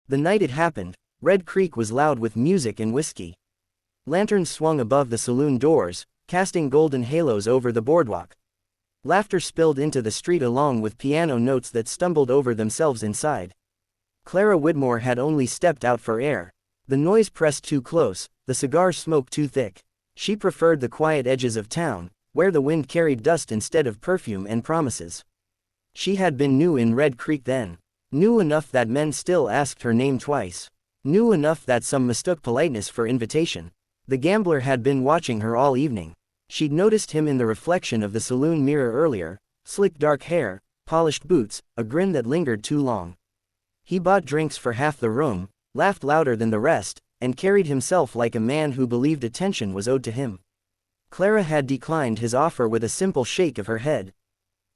The night it happened, Red Creek was loud with music and whiskey. Lanterns swung above the saloon doors, casting golden halos over the boardwalk. Laughter spilled into the street along with piano notes that stumbled over themselves inside. Clara Whitmore had only stepped out for air. The noise pressed too close, the cigar smoke too thick. She preferred the quiet edges of town, where the wind carried dust instead of perfume and promises. She had been new in Red Creek then. New enough that men still asked her name twice. New enough that some mistook politeness for invitation. The gambler had been watching her all evening. She'd noticed him in the reflection of the saloon mirror earlier, slick dark hair, polished boots, a grin that lingered too long. He bought drinks for half the room, laughed louder than the rest, and carried himself like a man who believed attention was owed to him. Clara had declined his offer with a simple shake of her head.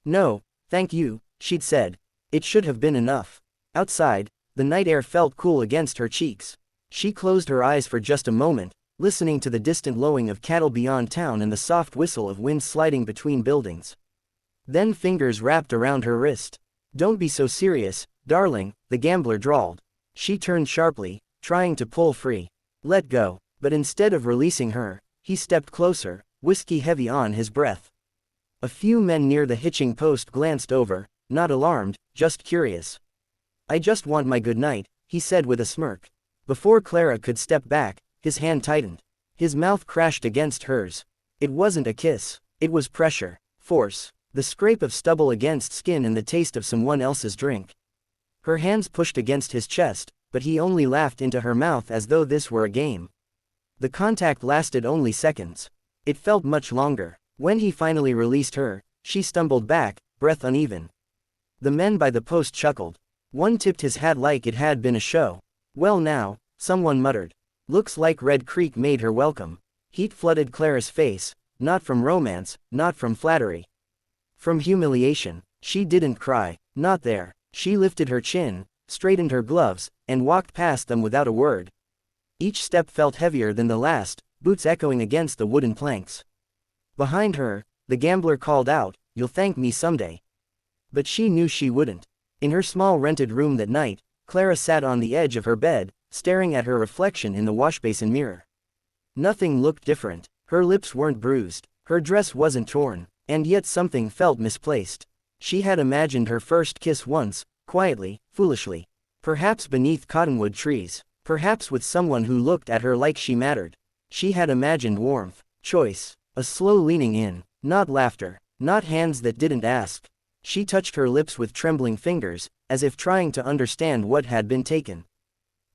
"No, thank you," she'd said. It should have been enough. Outside, the night air felt cool against her cheeks. She closed her eyes for just a moment, listening to the distant lowing of cattle beyond town and the soft whistle of wind sliding between buildings. Then fingers wrapped around her wrist. "Don't be so serious, darling," the gambler drawled. She turned sharply, trying to pull free. "Let go." But instead of releasing her, he stepped closer, whiskey heavy on his breath. A few men near the hitching post glanced over, not alarmed, just curious. "I just want my good night," he said with a smirk. Before Clara could step back, his hand tightened. His mouth crashed against hers. It wasn't a kiss. It was pressure, force, the scrape of stubble against skin and the taste of someone else's drink. Her hands pushed against his chest, but he only laughed into her mouth as though this were a game. The contact lasted only seconds. It felt much longer. When he finally released her, she stumbled back, breath uneven. The men by the post chuckled. One tipped his hat like it had been a show. "Well now," someone muttered. "Looks like Red Creek made her welcome." Heat flooded Clara's face, not from romance, not from flattery. From humiliation. She didn't cry, not there. She lifted her chin, straightened her gloves, and walked past them without a word. Each step felt heavier than the last, boots echoing against the wooden planks. Behind her, the gambler called out, "You'll thank me someday." But she knew she wouldn't. In her small rented room that night, Clara sat on the edge of her bed, staring at her reflection in the washbasin mirror. Nothing looked different. Her lips weren't bruised, her dress wasn't torn, and yet something felt misplaced. She had imagined her first kiss once, quietly, foolishly. Perhaps beneath cottonwood trees. Perhaps with someone who looked at her like she mattered. She had imagined warmth, choice, a slow leaning in, not laughter, not hands that didn't ask. She touched her lips with trembling fingers, as if trying to understand what had been taken.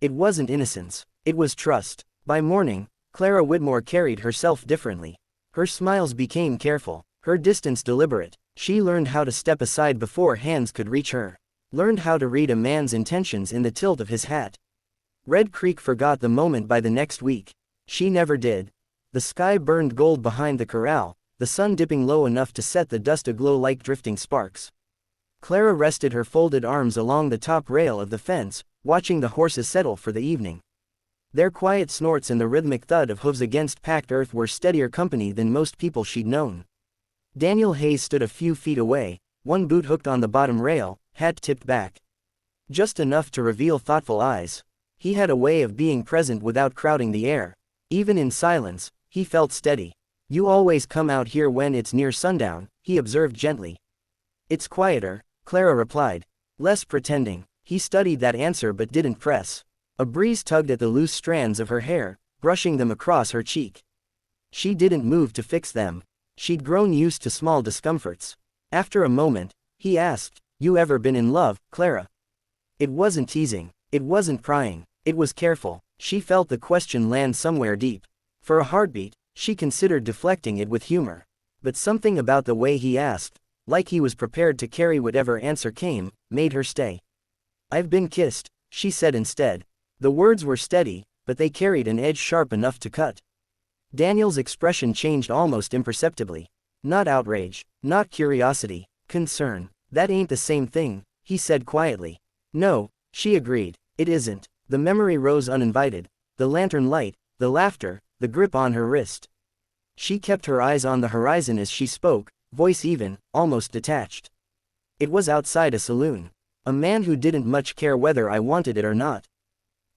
It wasn't innocence, it was trust. By morning, Clara Whitmore carried herself differently. Her smiles became careful, her distance deliberate. She learned how to step aside before hands could reach her. Learned how to read a man's intentions in the tilt of his hat. Red Creek forgot the moment by the next week. She never did. The sky burned gold behind the corral, the sun dipping low enough to set the dust aglow like drifting sparks. Clara rested her folded arms along the top rail of the fence, watching the horses settle for the evening. Their quiet snorts and the rhythmic thud of hooves against packed earth were steadier company than most people she'd known. Daniel Hayes stood a few feet away, one boot hooked on the bottom rail, hat tipped back. Just enough to reveal thoughtful eyes. He had a way of being present without crowding the air. Even in silence, he felt steady. "You always come out here when it's near sundown," he observed gently. "It's quieter," Clara replied. Less pretending. He studied that answer but didn't press. A breeze tugged at the loose strands of her hair, brushing them across her cheek. She didn't move to fix them. She'd grown used to small discomforts. After a moment, he asked, "You ever been in love, Clara?" It wasn't teasing. It wasn't prying. It was careful. She felt the question land somewhere deep. For a heartbeat, she considered deflecting it with humor. But something about the way he asked, like he was prepared to carry whatever answer came, made her stay. "I've been kissed," she said instead. The words were steady, but they carried an edge sharp enough to cut. Daniel's expression changed almost imperceptibly. Not outrage, not curiosity, concern. "That ain't the same thing," he said quietly. "No," she agreed, "it isn't." The memory rose uninvited. The lantern light, the laughter, the grip on her wrist. She kept her eyes on the horizon as she spoke, voice even, almost detached. "It was outside a saloon. A man who didn't much care whether I wanted it or not.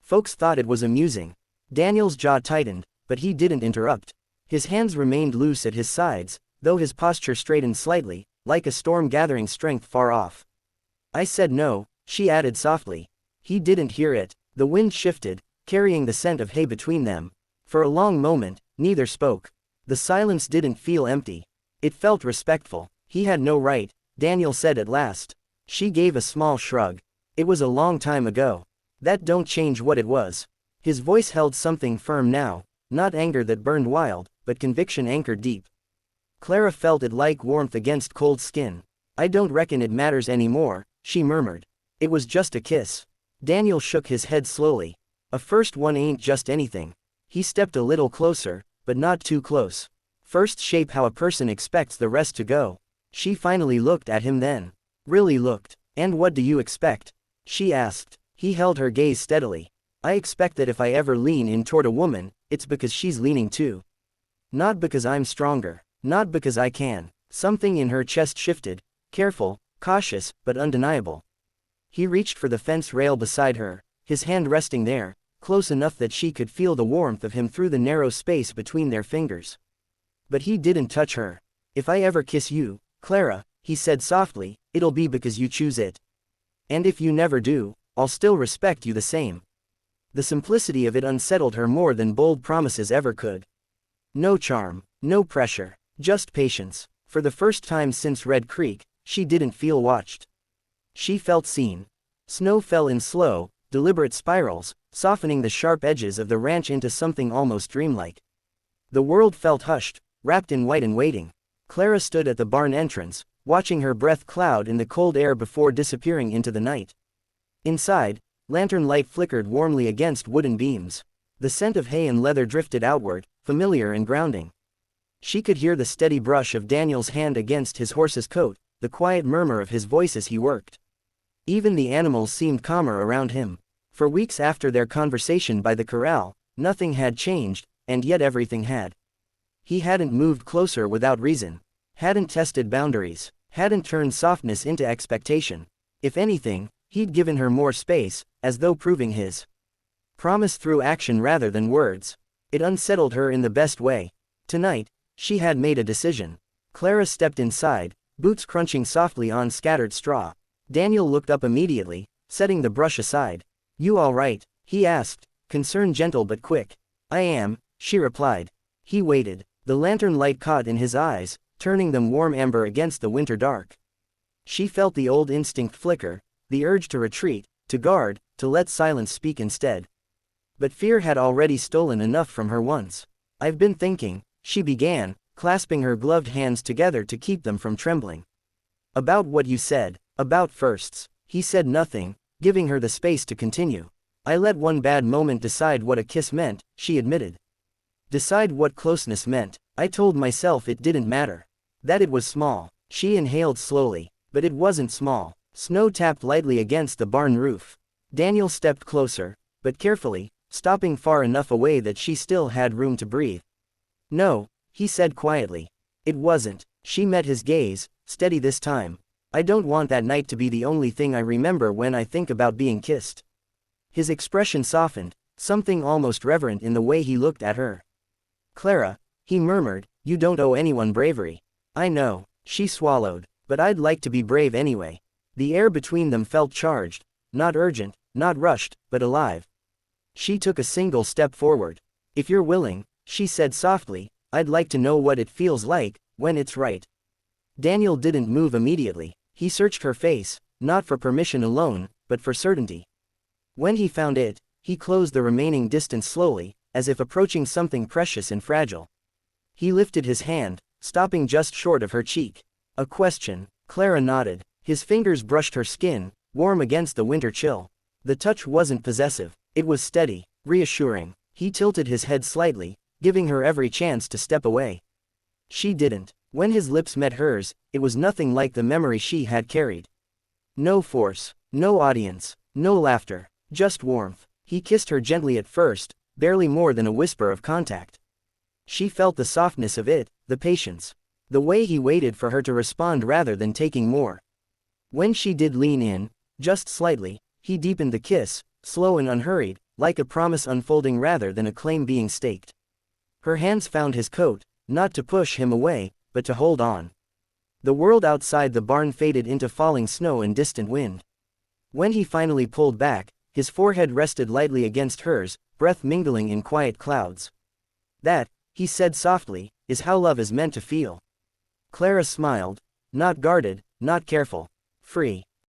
Folks thought it was amusing. Daniel's jaw tightened, but he didn't interrupt. His hands remained loose at his sides, though his posture straightened slightly, like a storm gathering strength far off. I said no, she added softly. He didn't hear it. The wind shifted, carrying the scent of hay between them. For a long moment, neither spoke. The silence didn't feel empty. It felt respectful. He had no right, Daniel said at last. She gave a small shrug. It was a long time ago. That don't change what it was. His voice held something firm now, not anger that burned wild, but conviction anchored deep. Clara felt it like warmth against cold skin. I don't reckon it matters anymore, she murmured. It was just a kiss. Daniel shook his head slowly. A first one ain't just anything. He stepped a little closer, but not too close. Firsts shape how a person expects the rest to go. She finally looked at him then. Really looked. And what do you expect? She asked. He held her gaze steadily. I expect that if I ever lean in toward a woman, it's because she's leaning too. Not because I'm stronger. Not because I can. Something in her chest shifted. Careful, cautious, but undeniable. He reached for the fence rail beside her, his hand resting there, close enough that she could feel the warmth of him through the narrow space between their fingers. But he didn't touch her. If I ever kiss you, Clara, he said softly, it'll be because you choose it. And if you never do, I'll still respect you the same. The simplicity of it unsettled her more than bold promises ever could. No charm, no pressure, just patience. For the first time since Red Creek, she didn't feel watched. She felt seen. Snow fell in slow, deliberate spirals, softening the sharp edges of the ranch into something almost dreamlike. The world felt hushed, wrapped in white and waiting. Clara stood at the barn entrance, watching her breath cloud in the cold air before disappearing into the night. Inside, lantern light flickered warmly against wooden beams. The scent of hay and leather drifted outward, familiar and grounding. She could hear the steady brush of Daniel's hand against his horse's coat, the quiet murmur of his voice as he worked. Even the animals seemed calmer around him. For weeks after their conversation by the corral, nothing had changed, and yet everything had. He hadn't moved closer without reason. Hadn't tested boundaries. Hadn't turned softness into expectation. If anything, he'd given her more space, as though proving his promise through action rather than words. It unsettled her in the best way. Tonight, she had made a decision. Clara stepped inside, boots crunching softly on scattered straw. Daniel looked up immediately, setting the brush aside. You all right? He asked, concern gentle but quick. I am, she replied. He waited. The lantern light caught in his eyes, turning them warm amber against the winter dark. She felt the old instinct flicker, the urge to retreat, to guard, to let silence speak instead. But fear had already stolen enough from her once. I've been thinking, she began, clasping her gloved hands together to keep them from trembling. About what you said, about firsts. He said nothing, giving her the space to continue. I let one bad moment decide what a kiss meant, she admitted. Decide what closeness meant. I told myself it didn't matter. That it was small. She inhaled slowly, but it wasn't small. Snow tapped lightly against the barn roof. Daniel stepped closer, but carefully, stopping far enough away that she still had room to breathe. No, he said quietly. It wasn't. She met his gaze, steady this time. I don't want that night to be the only thing I remember when I think about being kissed. His expression softened, something almost reverent in the way he looked at her. Clara, he murmured, you don't owe anyone bravery. I know, she swallowed, but I'd like to be brave anyway. The air between them felt charged, not urgent, not rushed, but alive. She took a single step forward. If you're willing, she said softly, I'd like to know what it feels like, when it's right. Daniel didn't move immediately. He searched her face, not for permission alone, but for certainty. When he found it, he closed the remaining distance slowly, as if approaching something precious and fragile. He lifted his hand, stopping just short of her cheek. A question. Clara nodded. His fingers brushed her skin, warm against the winter chill. The touch wasn't possessive. It was steady, reassuring. He tilted his head slightly, giving her every chance to step away. She didn't. When his lips met hers, it was nothing like the memory she had carried. No force, no audience, no laughter, just warmth. He kissed her gently at first, barely more than a whisper of contact. She felt the softness of it, the patience. The way he waited for her to respond rather than taking more. When she did lean in, just slightly, he deepened the kiss, slow and unhurried, like a promise unfolding rather than a claim being staked. Her hands found his coat, not to push him away, but to hold on. The world outside the barn faded into falling snow and distant wind. When he finally pulled back, his forehead rested lightly against hers, breath mingling in quiet clouds. That, he said softly, is how love is meant to feel. Clara smiled. Not guarded, not careful. Free.